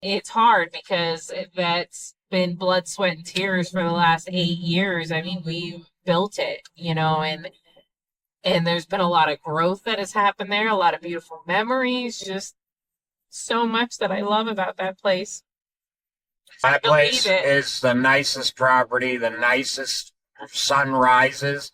It's hard because that's been blood, sweat, and tears for the last 8 years. I mean, we built it, and there's been a lot of growth that has happened there, a lot of beautiful memories, just so much that I love about that place. I That believe place it. is the nicest property, the nicest sunrises,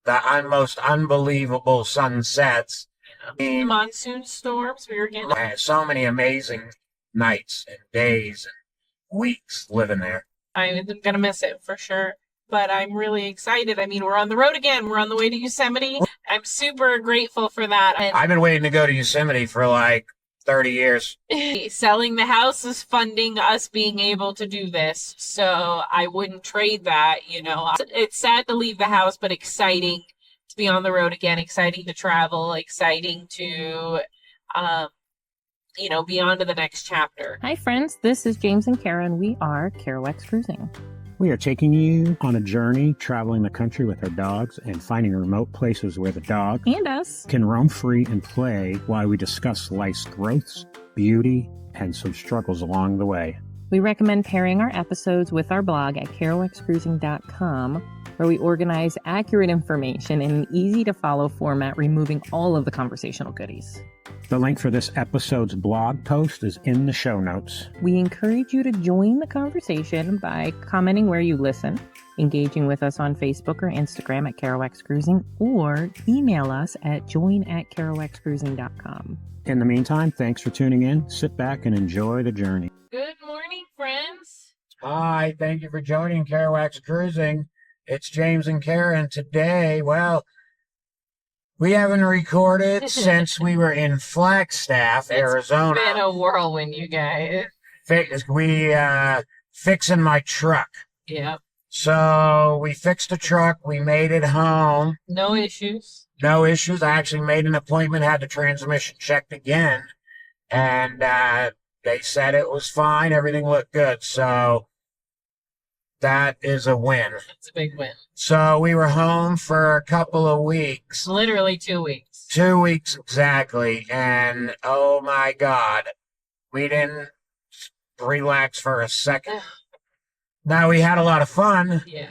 the most unbelievable sunsets. I mean, Monsoon storms, we were getting. so many amazing nights and days and weeks living there. I'm gonna miss it for sure. But I'm really excited. I mean, we're on the road again. We're on the way to Yosemite. I'm super grateful for that. And I've been waiting to go to Yosemite for like 30 years. selling the house is funding us being able to do this. So I wouldn't trade that. It's sad to leave the house, but exciting to be on the road again, exciting to travel, exciting to, be on to the next chapter. Hi, friends. This is James and Karen. We are Kerouacs Cruising. We are taking you on a journey, traveling the country with our dogs and finding remote places where the dog And us. can roam free and play while we discuss life's growths, beauty, and some struggles along the way. We recommend pairing our episodes with our blog at kerouacscruising.com, where we organize accurate information in an easy-to-follow format, removing all of the conversational goodies. The link for this episode's blog post is in the show notes. We encourage you to join the conversation by commenting where you listen, engaging with us on Facebook or Instagram at Kerouacs Cruising, or email us at join@kerouacscruising.com. In the meantime, thanks for tuning in. Sit back and enjoy the journey. Good morning, friends. Hi, thank you for joining Kerouacs Cruising. It's James and Karen. Today, well, we haven't recorded since we were in Flagstaff, Arizona. It's been a whirlwind, you guys. Fixing my truck. Yeah. So we fixed the truck. We made it home. No issues. No issues. I actually made an appointment, had the transmission checked again, and they said it was fine. Everything looked good. So that is a win. It's a big win. So we were home for a couple of weeks. Literally 2 weeks. 2 weeks exactly. And oh my God, we didn't relax for a second. Now, we had a lot of fun. Yeah.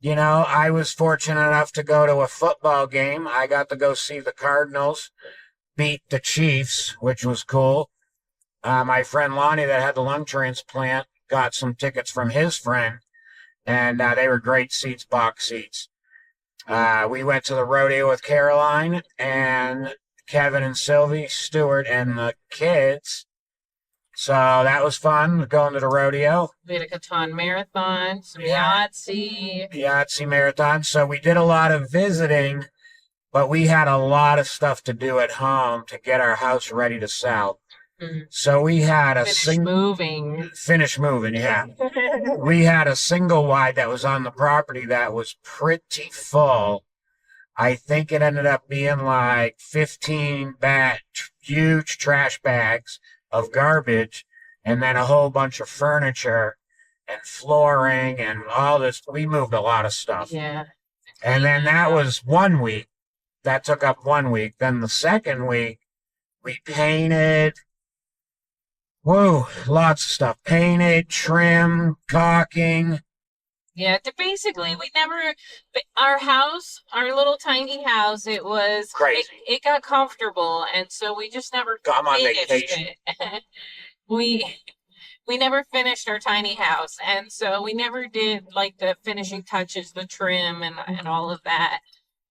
I was fortunate enough to go to a football game. I got to go see the Cardinals beat the Chiefs, which was cool. My friend Lonnie that had the lung transplant got some tickets from his friend, and they were great seats, box seats. We went to the rodeo with Caroline and Kevin and Sylvie, Stuart, and the kids. So that was fun, going to the rodeo. We had a Catan marathon, some Yahtzee marathon. So we did a lot of visiting, but we had a lot of stuff to do at home to get our house ready to sell. Mm-hmm. So we had a Finish moving, yeah. We had a single wide that was on the property that was pretty full. I think it ended up being like 15 huge trash bags of garbage, and then a whole bunch of furniture and flooring and all this. We moved a lot of stuff. Yeah. And then that was 1 week. That took up 1 week. Then the second week, we painted. Whoa, lots of stuff. Painted, trim, caulking. Yeah, basically, our house, our little tiny house, it was crazy. It got comfortable, and so we just never I'm on finished vacation. it. we never finished our tiny house, and so we never did like the finishing touches, the trim, and all of that.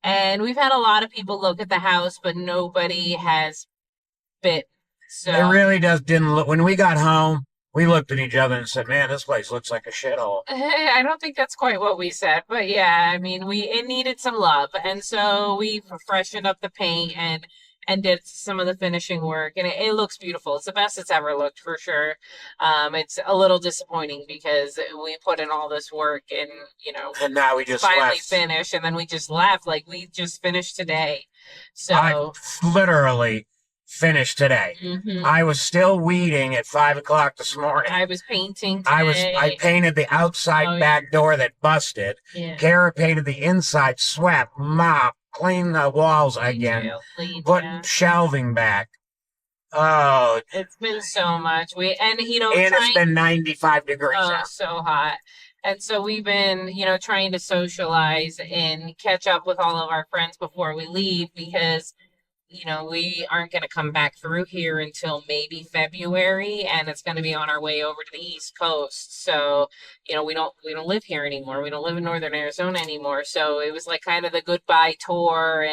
And we've had a lot of people look at the house, but nobody has bit. So it really didn't look. When we got home, we looked at each other and said, "Man, this place looks like a shithole." I don't think that's quite what we said, but yeah, I mean, it needed some love, and so we freshened up the paint and did some of the finishing work, and it looks beautiful. It's the best it's ever looked for sure. It's a little disappointing because we put in all this work and and now we just finally left. finished, and then we just left like we just finished today. So I literally finished today. Mm-hmm. I was still weeding at 5 o'clock this morning. I was painting today. I painted the outside back door that busted. Yeah. Kara painted the inside, swept, mopped, cleaned the walls again, put shelving back. Oh, It's been so much. And and it's trying. been 95 degrees Oh, out. so hot. And so we've been, trying to socialize and catch up with all of our friends before we leave because, we aren't going to come back through here until maybe February, and it's going to be on our way over to the East Coast. So, we don't live here anymore. We don't live in Northern Arizona anymore. So it was like kind of the goodbye tour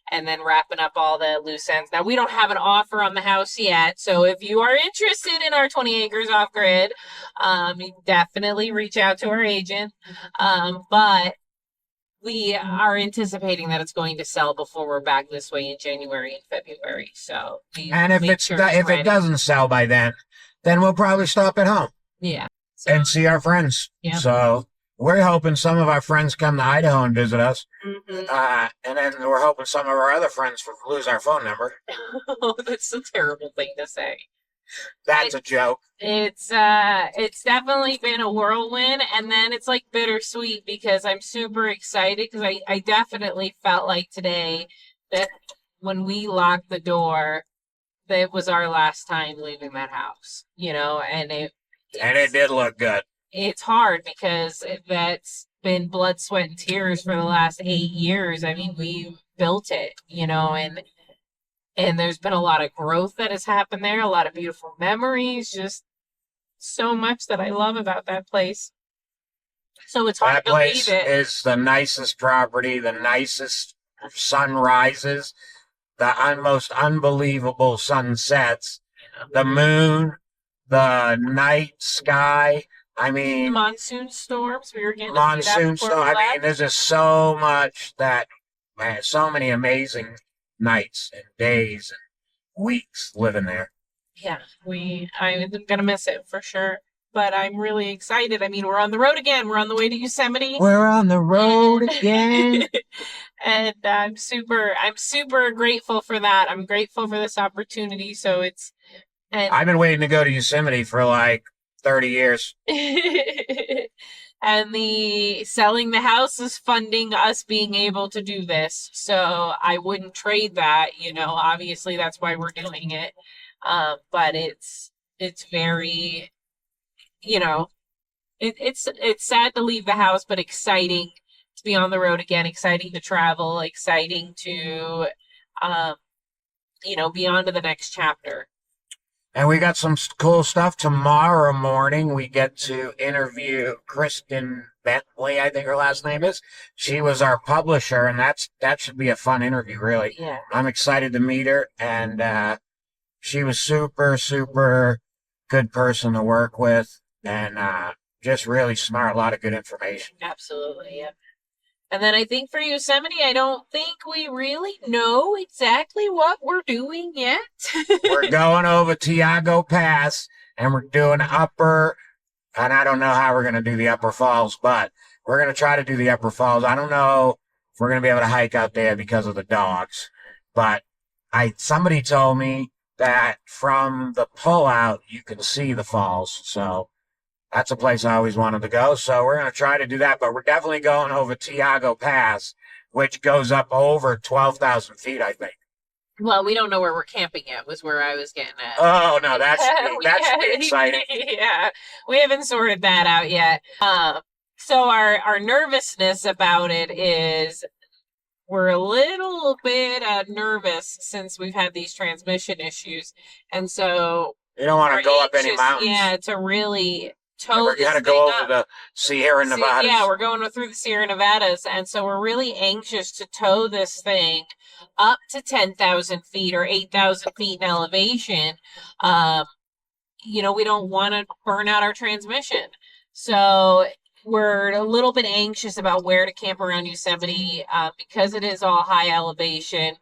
and then wrapping up all the loose ends. Now we don't have an offer on the house yet. So if you are interested in our 20 acres off grid, you definitely reach out to our agent. But we are anticipating that it's going to sell before we're back this way in January and February. So we And if make sure it's if it ready. doesn't sell by then we'll probably stop at home Yeah. So, and see our friends. yeah. So we're hoping some of our friends come to Idaho and visit us. Mhm. And then we're hoping some of our other friends lose our phone number. Oh, that's a terrible thing to say. That's a joke. It's definitely been a whirlwind, and then it's like bittersweet because I'm super excited because I definitely felt like today that when we locked the door, that it was our last time leaving that house, and It did look good. it's hard because that's been blood, sweat, and tears for the last 8 years. I mean, we built it, and there's been a lot of growth that has happened there, a lot of beautiful memories, just so much that I love about that place. So it's hard That to place leave it. is the nicest property, the nicest sunrises, the most unbelievable sunsets, the moon, the night sky. I mean, Monsoon storms, we were getting to see that monsoon before snow. we I left. mean, there's just so much that, man, so many amazing nights and days and weeks living there. Yeah, I'm gonna miss it for sure. But I'm really excited. I mean, we're on the road again. We're on the way to Yosemite. We're on the road again. And I'm super grateful for that. I'm grateful for this opportunity. So and I've been waiting to go to Yosemite for like 30 years. and the selling the house is funding us being able to do this. So I wouldn't trade that, obviously that's why we're doing it. But it's very, it's sad to leave the house, but exciting to be on the road again, exciting to travel, exciting to, be on to the next chapter. And we got some cool stuff tomorrow morning. We get to interview Kristen Bentley, I think her last name is. She was our publisher, and that should be a fun interview, really. Yeah. I'm excited to meet her, and she was super, super good person to work with, and just really smart, a lot of good information. Absolutely, yeah. And then I think for Yosemite, I don't think we really know exactly what we're doing yet. We're going over Tiago Pass, and we're doing and I don't know how we're going to do the upper falls, but we're going to try to do the upper falls. I don't know if we're going to be able to hike out there because of the dogs, but somebody told me that from the pullout, you can see the falls. So that's a place I always wanted to go. So we're going to try to do that, but we're definitely going over Tiago Pass, which goes up over 12,000 feet, I think. Well, we don't know where we're camping yet, was where I was getting at. Oh, no, that should be exciting. Yeah, we haven't sorted that out yet. So our nervousness about it is we're a little bit nervous since we've had these transmission issues. And so you don't want to go up any mountains. Yeah, to really tow We're going to go over the Sierra Nevadas. Yeah, we're going through the Sierra Nevadas. And so we're really anxious to tow this thing up to 10,000 feet or 8,000 feet in elevation. We don't want to burn out our transmission. So we're a little bit anxious about where to camp around Yosemite because it is all high elevation.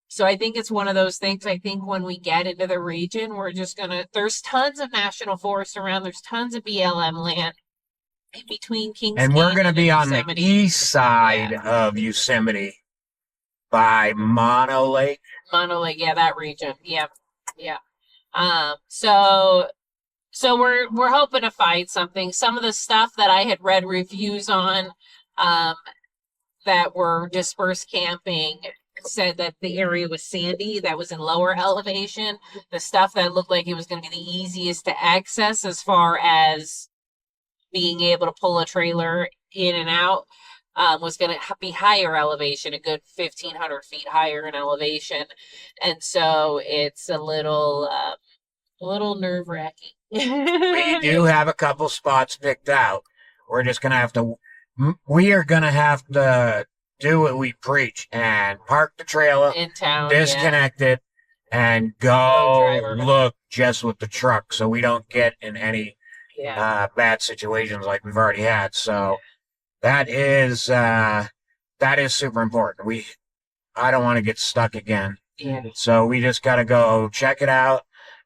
So I think it's one of those things. I think when we get into the region, we're just there's tons of national forests around. There's tons of BLM land in between Kings and we're going to be on Yosemite. The east side of Yosemite by Mono Lake. Mono Lake, yeah, that region. Yeah. So we're hoping to find something. Some of the stuff that I had read reviews on that were dispersed camping said that the area was sandy, that was in lower elevation. The stuff that looked like it was going to be the easiest to access as far as being able to pull a trailer in and out was going to be higher elevation, a good 1,500 feet higher in elevation. And so it's a little nerve wracking. We do have a couple spots picked out. We're just going to have to, we are going to have to do what we preach and park the trailer, in town, disconnect it, and go look just with the truck so we don't get in any bad situations like we've already had. So that is super important. I don't want to get stuck again. Yeah. So we just got to go check it out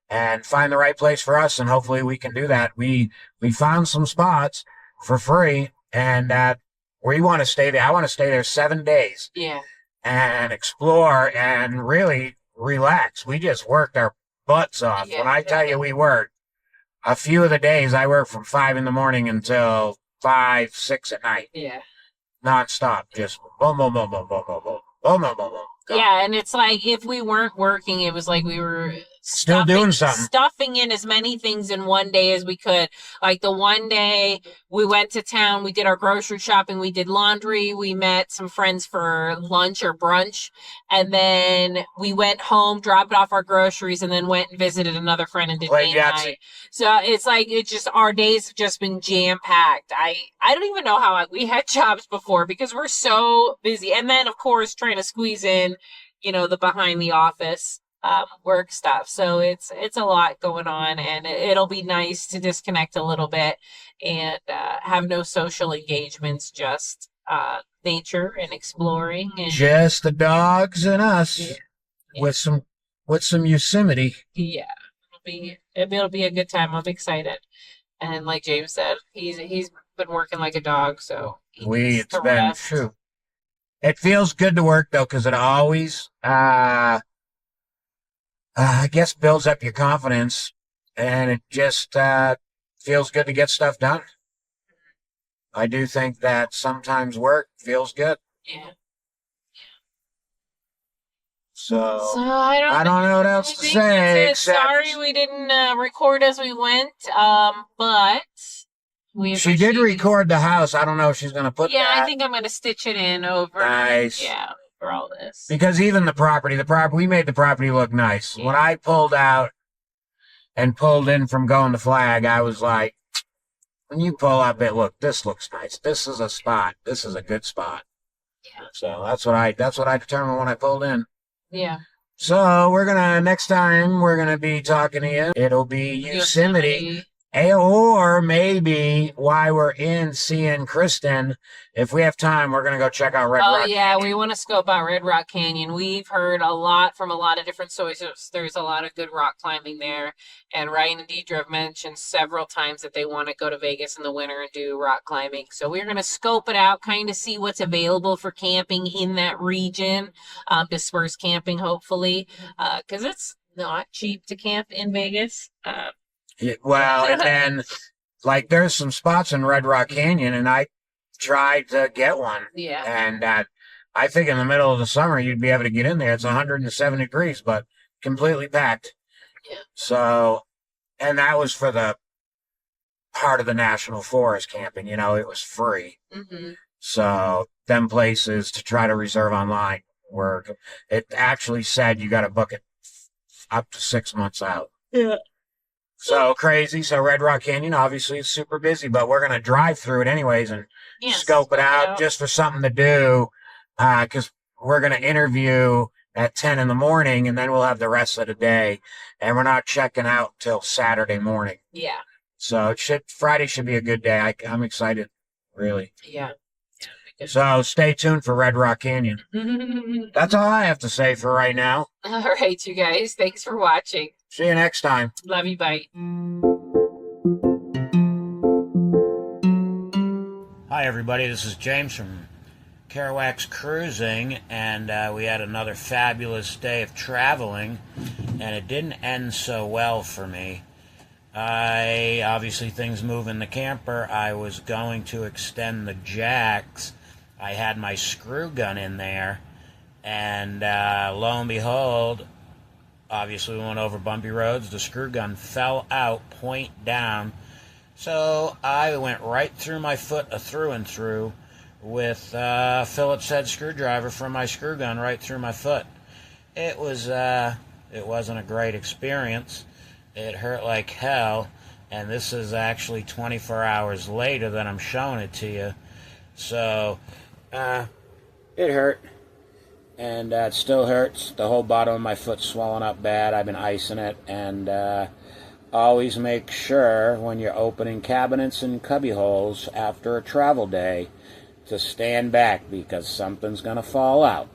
and find the right place for us, and hopefully we can do that. We found some spots for free, and we want to stay there. I want to stay there 7 days. Yeah. And explore and really relax. We just worked our butts off. Yeah. When I tell you we worked, a few of the days I worked from 5 in the morning until 5, 6 at night. Yeah. Nonstop. Just boom, boom, boom, boom, boom, boom, boom, boom, boom, boom, boom. Yeah, and it's like if we weren't working, it was like we were doing something. Stuffing in as many things in one day as we could. Like the one day we went to town, we did our grocery shopping, we did laundry, we met some friends for lunch or brunch, and then we went home, dropped off our groceries, and then went and visited another friend and did game night. So it's like our days have just been jam packed. I don't even know how we had jobs before because we're so busy, and then of course trying to squeeze in, the behind the office work stuff. So it's a lot going on, and it'll be nice to disconnect a little bit and have no social engagements, just nature and exploring, and just the dogs and us with some Yosemite. Yeah, it'll be a good time. I'm excited, and like James said, he's been working like a dog, so it's been true. It feels good to work though, because it always I guess builds up your confidence, and it just feels good to get stuff done. I do think that sometimes work feels good. Yeah. So I don't know what else to say. Except sorry we didn't record as we went, but she did record the house. I don't know if she's going to put that. I think I'm going to stitch it in over. Nice. Yeah. For all this, because even the property we made the property look nice. When I pulled out and pulled in from going to Flag, I was like, when you pull up, this looks nice. This is a spot. This is a good spot. Yeah. So that's what I determined when I pulled in. Yeah. So next time we're gonna be talking to you. It'll be Yosemite. Or maybe while we're in seeing Kristen, if we have time, we're going to go check out Red Rock. Oh, yeah, we want to scope out Red Rock Canyon. We've heard a lot from a lot of different sources. There's a lot of good rock climbing there. And Ryan and Deidre have mentioned several times that they want to go to Vegas in the winter and do rock climbing. So we're going to scope it out, kind of see what's available for camping in that region, dispersed camping, hopefully, because it's not cheap to camp in Vegas. And then, there's some spots in Red Rock Canyon, and I tried to get one. Yeah. And I think in the middle of the summer, you'd be able to get in there. It's 107 degrees, but completely packed. Yeah. So, and that was for the part of the National Forest camping. It was free. Mm-hmm. So, them places to try to reserve online it actually said you got to book it up to 6 months out. Yeah. So crazy. So Red Rock Canyon, obviously, is super busy, but we're going to drive through it anyways and scope it out just for something to do, because we're going to interview at 10 in the morning, and then we'll have the rest of the day, and we're not checking out till Saturday morning. Yeah. So Friday should be a good day. I'm excited, really. Yeah. So stay tuned for Red Rock Canyon. That's all I have to say for right now. All right, you guys. Thanks for watching. See you next time. Love you. Bye. Hi, everybody. This is James from Kerouacs Cruising, and we had another fabulous day of traveling, and it didn't end so well for me. Obviously, things move in the camper. I was going to extend the jacks. I had my screw gun in there, And lo and behold, obviously we went over bumpy roads. The screw gun fell out, point down. So I went right through my foot, a through and through, with a Phillips head screwdriver from my screw gun right through my foot. It wasn't a great experience. It hurt like hell, and this is actually 24 hours later that I'm showing it to you. So, it hurt, and it still hurts. The whole bottom of my foot's swollen up bad. I've been icing it, and always make sure when you're opening cabinets and cubby holes after a travel day to stand back, because something's going to fall out.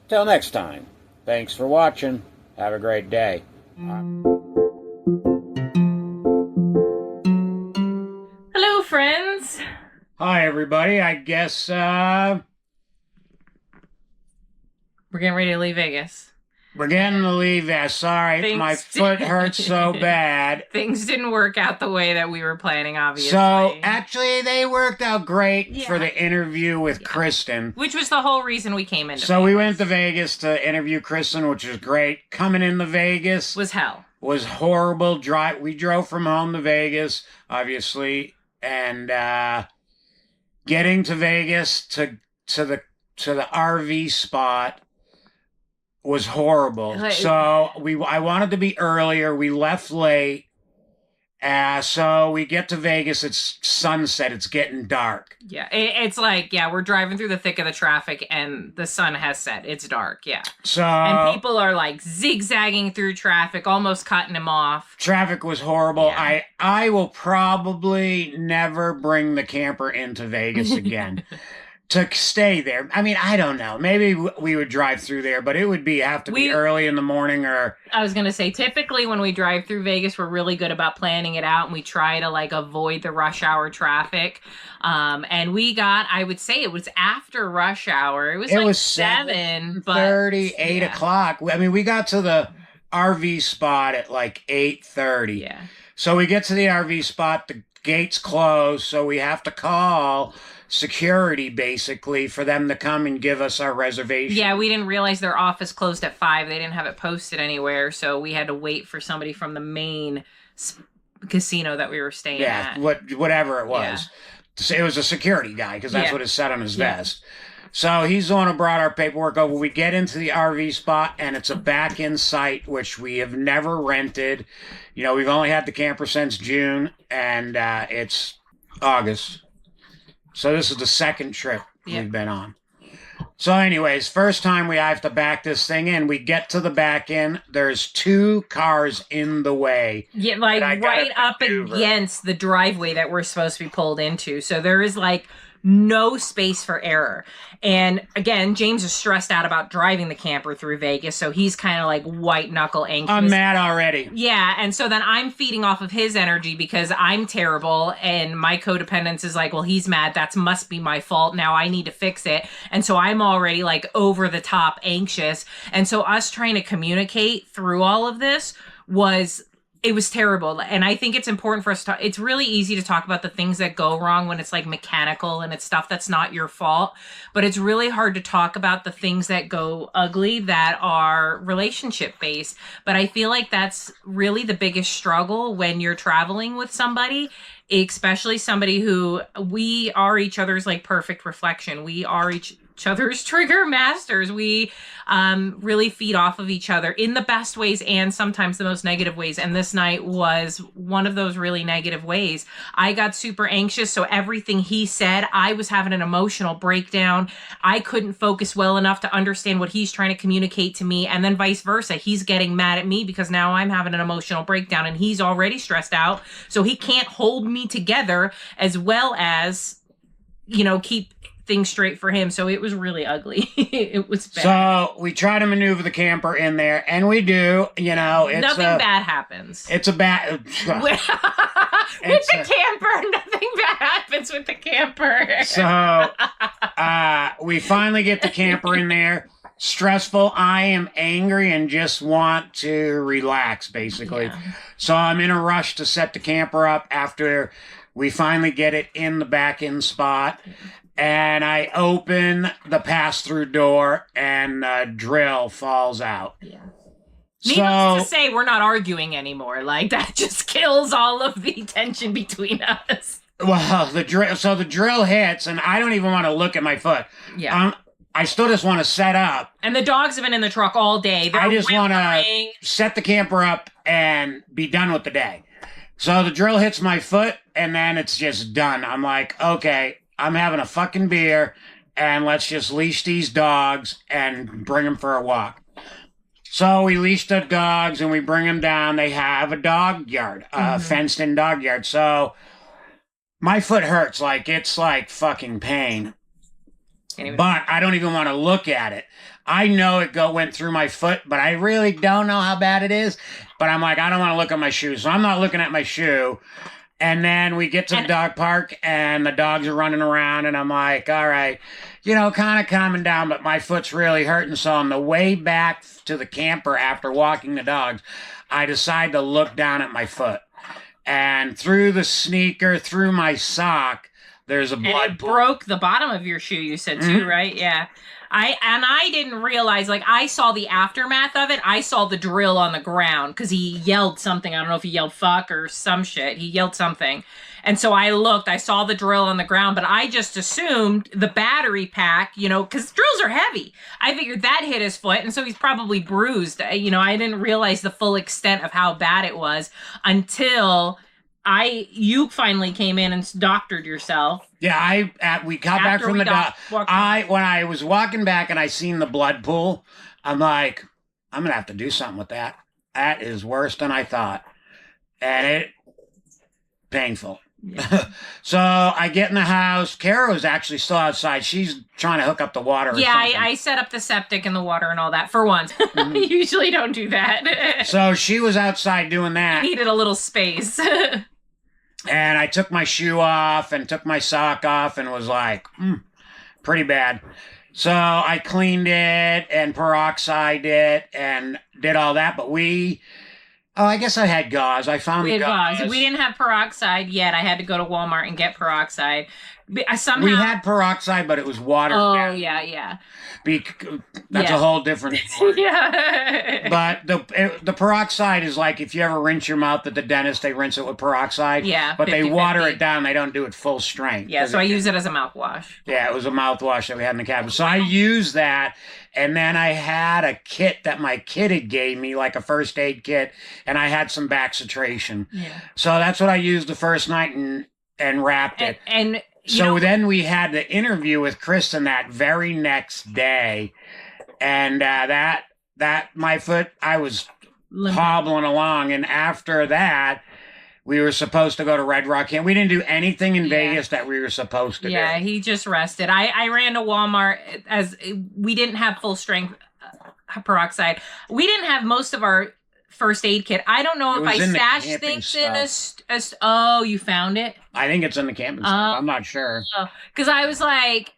Till next time, thanks for watching. Have a great day. Hello, friends. Hi, everybody. I guess, We're getting ready to leave Vegas. we're getting to leave that. Sorry, my foot hurts so bad. Things didn't work out the way that we were planning, obviously. So, actually, they worked out great for the interview with Kristen. Which was the whole reason we came into So Vegas. we went to Vegas to interview Kristen, which was great. Coming into Vegas Was hell. was horrible. We drove from home to Vegas, obviously, and getting to Vegas to the RV spot was horrible. So I wanted to be earlier. We left late. So we get to Vegas. It's sunset. It's getting dark. Yeah, it's like, we're driving through the thick of the traffic and the sun has set. It's dark, So and people are like zigzagging through traffic, almost cutting him off. traffic was horrible. Yeah. I will probably never bring the camper into Vegas again. To stay there. I mean, I don't know. Maybe we would drive through there, but it would have to be early in the morning or... I was going to say, typically when we drive through Vegas, we're really good about planning it out and we try to like avoid the rush hour traffic. And we got, I would say it was after rush hour. It was 7, 30, 8 o'clock. I mean, we got to the RV spot at like 8:30. Yeah. So we get to the RV spot, the gates close, so we have to call security basically for them to come and give us our reservation. Yeah, we didn't realize their office closed at 5. They didn't have it posted anywhere, so we had to wait for somebody from the main casino that we were staying at. Whatever it was. It was a security guy, because that's what it said on his vest. So he's the one who brought our paperwork over. We get into the RV spot, and it's a back-in site, which we have never rented. You know, we've only had the camper since June, and it's August. So this is the second trip we've been on. So anyways, first time we have to back this thing in. We get to the back end. There's 2 cars in the way. Yeah, like right up against the driveway that we're supposed to be pulled into. So there is like no space for error. And again, James is stressed out about driving the camper through Vegas. So he's kind of like white knuckle anxious. I'm mad already. Yeah. And so then I'm feeding off of his energy because I'm terrible. And my codependence is like, well, he's mad. That must be my fault. Now I need to fix it. And so I'm already like over the top anxious. And so us trying to communicate through all of this was terrible. And I think it's important for us to it's really easy to talk about the things that go wrong when it's like mechanical and it's stuff that's not your fault. But it's really hard to talk about the things that go ugly that are relationship based. But I feel like that's really the biggest struggle when you're traveling with somebody, especially somebody who we are each other's like perfect reflection. We are each other's trigger masters. We really feed off of each other in the best ways and sometimes the most negative ways. And this night was one of those really negative ways. I got super anxious. So everything he said, I was having an emotional breakdown. I couldn't focus well enough to understand what he's trying to communicate to me. And then vice versa. He's getting mad at me because now I'm having an emotional breakdown and he's already stressed out. So he can't hold me together as well as, keep things straight for him. So it was really ugly. It was bad. So we try to maneuver the camper in there, and we do. It's nothing bad happens. It's a bad with the camper. Nothing bad happens with the camper. So we finally get the camper in there. Stressful. I am angry and just want to relax, basically. Yeah. So I'm in a rush to set the camper up after we finally get it in the back end spot. and I open the pass-through door, and the drill falls out. Yeah. So, Needless to say, we're not arguing anymore. Like, that just kills all of the tension between us. well, the drill hits, and I don't even want to look at my foot. Yeah. I still just want to set up. And the dogs have been in the truck all day. I just want to set the camper up and be done with the day. So the drill hits my foot, and then it's just done. I'm like, okay, I'm having a fucking beer, and let's just leash these dogs and bring them for a walk. So we leash the dogs, and we bring them down. They have a dog yard, a fenced-in dog yard. So my foot hurts. Like, it's like fucking pain. But I don't even want to look at it. I know it went through my foot, but I really don't know how bad it is. But I'm like, I don't want to look at my shoe. So I'm not looking at my shoe. And then we get to the dog park, and the dogs are running around, and I'm like, all right, kind of calming down, but my foot's really hurting. So on the way back to the camper after walking the dogs, I decide to look down at my foot. And through the sneaker, through my sock, there's a blood pool. Broke the bottom of your shoe, you said too, right? Yeah. I didn't realize, like, I saw the aftermath of it. I saw the drill on the ground because he yelled something. I don't know if he yelled fuck or some shit. He yelled something. And so I looked, I saw the drill on the ground, but I just assumed the battery pack, because drills are heavy. I figured that hit his foot, and so he's probably bruised. I didn't realize the full extent of how bad it was until you finally came in and doctored yourself. Yeah, we got back from the doc. When I was walking back and I seen the blood pool, I'm like, I'm gonna have to do something with that. That is worse than I thought, and painful. Yeah. So I get in the house. Kara's actually still outside. She's trying to hook up the water. Yeah, I set up the septic and the water and all that for once. I usually don't do that. So she was outside doing that. Needed a little space. And I took my shoe off and took my sock off and was like, pretty bad. So I cleaned it and peroxide it and did all that. But I guess I had gauze. I found the gauze. We didn't have peroxide yet. I had to go to Walmart and get peroxide. We had peroxide, but it was watered down. Oh, yeah. That's a whole different story. Yeah. But the peroxide is like if you ever rinse your mouth at the dentist, they rinse it with peroxide. Yeah. But they water it down. They don't do it full strength. Yeah, so I use it as a mouthwash. Yeah, it was a mouthwash that we had in the cabin. So I used that. And then I had a kit that my kid had gave me, like a first aid kit. And I had some Baxitration. Yeah. So that's what I used the first night and wrapped it. And then we had the interview with Kristen that very next day, and that my foot, I was hobbling along, and after that, we were supposed to go to Red Rock Camp. We didn't do anything in Vegas that we were supposed to do. Yeah, he just rested. I ran to Walmart as we didn't have full strength peroxide. We didn't have most of our first aid kit. I don't know if I stashed things in oh, you found it? I think it's in the camping stuff. I'm not sure. Because I was like,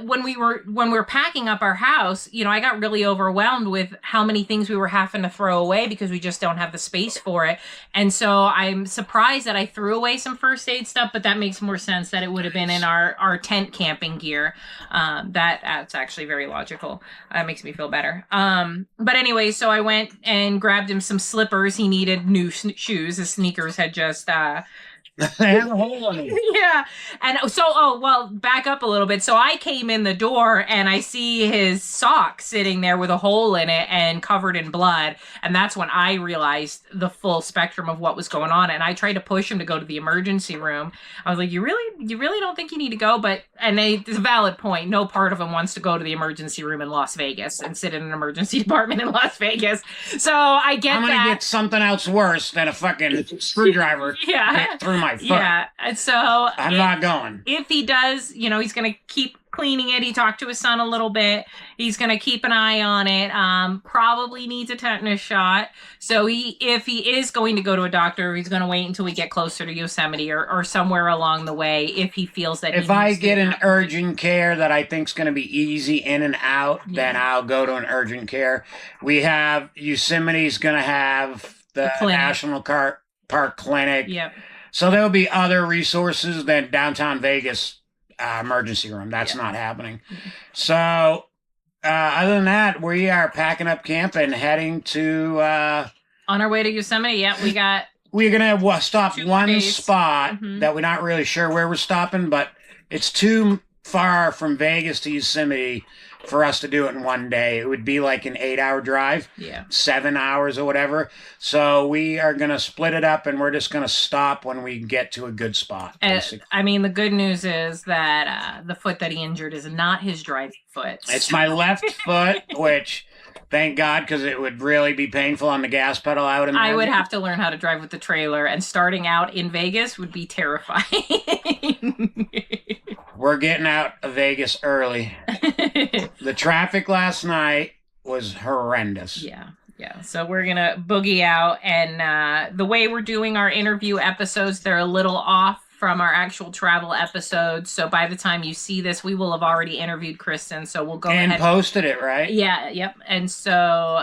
when we were packing up our house, I got really overwhelmed with how many things we were having to throw away because we just don't have the space for it. And so I'm surprised that I threw away some first aid stuff, but that makes more sense that it would have been in our tent camping gear. That's actually very logical. That makes me feel better. But anyway, so I went and grabbed him some slippers. He needed new shoes. His sneakers had just they have a hole in it. Yeah. And so, back up a little bit. So I came in the door and I see his sock sitting there with a hole in it and covered in blood. And that's when I realized the full spectrum of what was going on. And I tried to push him to go to the emergency room. I was like, you really don't think you need to go? It's a valid point. No part of him wants to go to the emergency room in Las Vegas and sit in an emergency department in Las Vegas. So I get I'm gonna get something else worse than a fucking screwdriver through my foot. Yeah, and so I'm not going. If he does, he's going to keep cleaning it. He talked to his son a little bit. He's going to keep an eye on it. Probably needs a tetanus shot. So if he is going to go to a doctor, he's going to wait until we get closer to Yosemite or somewhere along the way if he feels that. If I get an urgent care that I think's going to be easy in and out, then I'll go to an urgent care. We have Yosemite's going to have the National Park Clinic. Yep. So there'll be other resources than downtown Vegas emergency room. That's Yeah. not happening. So, other than that, we are packing up camp and heading to. On our way to Yosemite, yeah, We're gonna stop 2 one days. spot Mhm. that we're not really sure where we're stopping, but it's too far from Vegas to Yosemite for us to do it in one day. It would be like an 8-hour drive. Yeah. 7 hours or whatever. So we are going to split it up and we're just going to stop when we get to a good spot. Basically. I mean, the good news is that the foot that he injured is not his driving foot. It's my left foot, which thank God, because it would really be painful on the gas pedal. I would have to learn how to drive with the trailer, and starting out in Vegas would be terrifying. We're getting out of Vegas early. The traffic last night was horrendous. Yeah. So we're going to boogie out. And the way we're doing our interview episodes, they're a little off from our actual travel episodes. So by the time you see this, we will have already interviewed Kristen. So we'll go ahead and posted it, right? Yeah. Yep. And so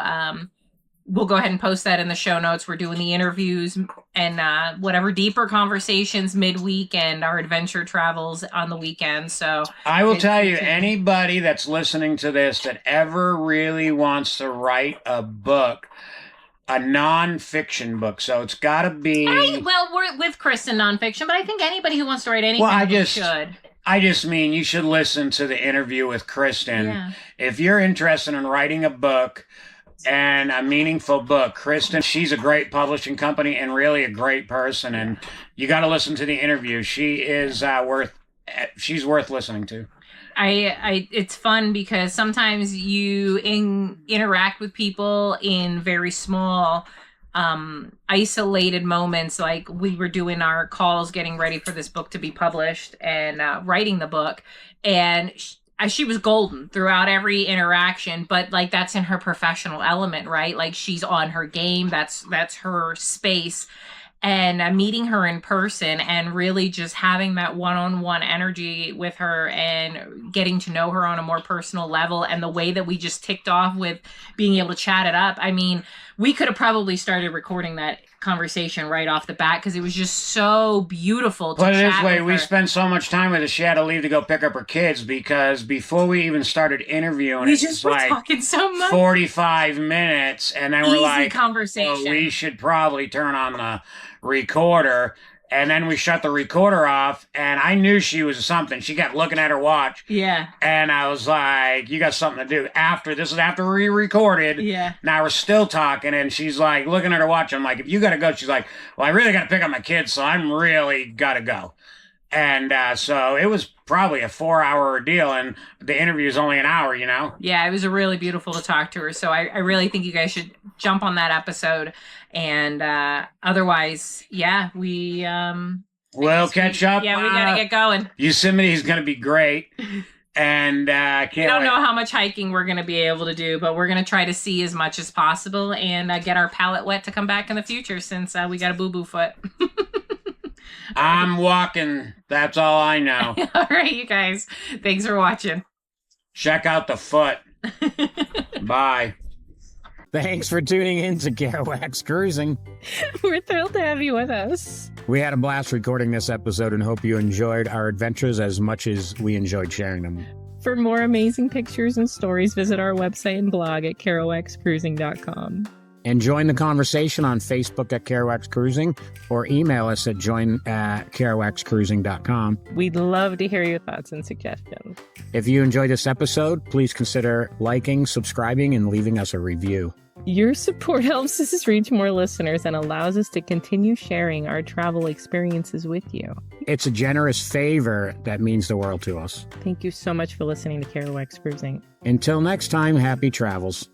we'll go ahead and post that in the show notes. We're doing the interviews and whatever deeper conversations midweek and our adventure travels on the weekend. So I will tell you, anybody that's listening to this that ever really wants to write a book, a nonfiction book, so it's got to be. We're with Kristen nonfiction, but I think anybody who wants to write anything should. I just mean you should listen to the interview with Kristen. Yeah. If you're interested in writing a book. And a meaningful book. Kristen, she's a great publishing company and really a great person. And you got to listen to the interview. She is she's worth listening to. It's fun because sometimes you interact with people in very small, isolated moments. Like we were doing our calls, getting ready for this book to be published and writing the book. And she was golden throughout every interaction, but like that's in her professional element, right? Like she's on her game. That's her space. And meeting her in person and really just having that one-on-one energy with her and getting to know her on a more personal level, and the way that we just ticked off with being able to chat it up. I mean, we could have probably started recording that conversation right off the bat because it was just so beautiful to Put it chat this way, with we her. spent so much time with her, she had to leave to go pick up her kids because before we even started interviewing, We it just was were like talking so much. 45 minutes, and then Easy we're like, conversation. oh, we should probably turn on the recorder. And then we shut the recorder off, and I knew she was something. She kept looking at her watch. Yeah. And I was like, you got something to do. This is after we recorded. Yeah. Now we're still talking, and she's like looking at her watch. I'm like, if you got to go, she's like, well, I really got to pick up my kids, so I'm really got to go. And so it was probably a 4-hour ordeal, and the interview is only an hour, you know? Yeah, it was really beautiful to talk to her. So I really think you guys should jump on that episode. And otherwise, yeah, we'll catch up. Yeah, we got to get going. Yosemite is going to be great. And can't We don't wait. know how much hiking we're going to be able to do, but we're going to try to see as much as possible and get our palate wet to come back in the future since we got a boo-boo foot. I'm walking. That's all I know. All right, you guys. Thanks for watching. Check out the foot. Bye. Thanks for tuning in to Kerouacs Cruising. We're thrilled to have you with us. We had a blast recording this episode and hope you enjoyed our adventures as much as we enjoyed sharing them. For more amazing pictures and stories, visit our website and blog at kerouacscruising.com. And join the conversation on Facebook at Kerouacs Cruising or email us at join@kerouacscruising.com. We'd love to hear your thoughts and suggestions. If you enjoyed this episode, please consider liking, subscribing, and leaving us a review. Your support helps us reach more listeners and allows us to continue sharing our travel experiences with you. It's a generous favor that means the world to us. Thank you so much for listening to Kerouacs Cruising. Until next time, happy travels.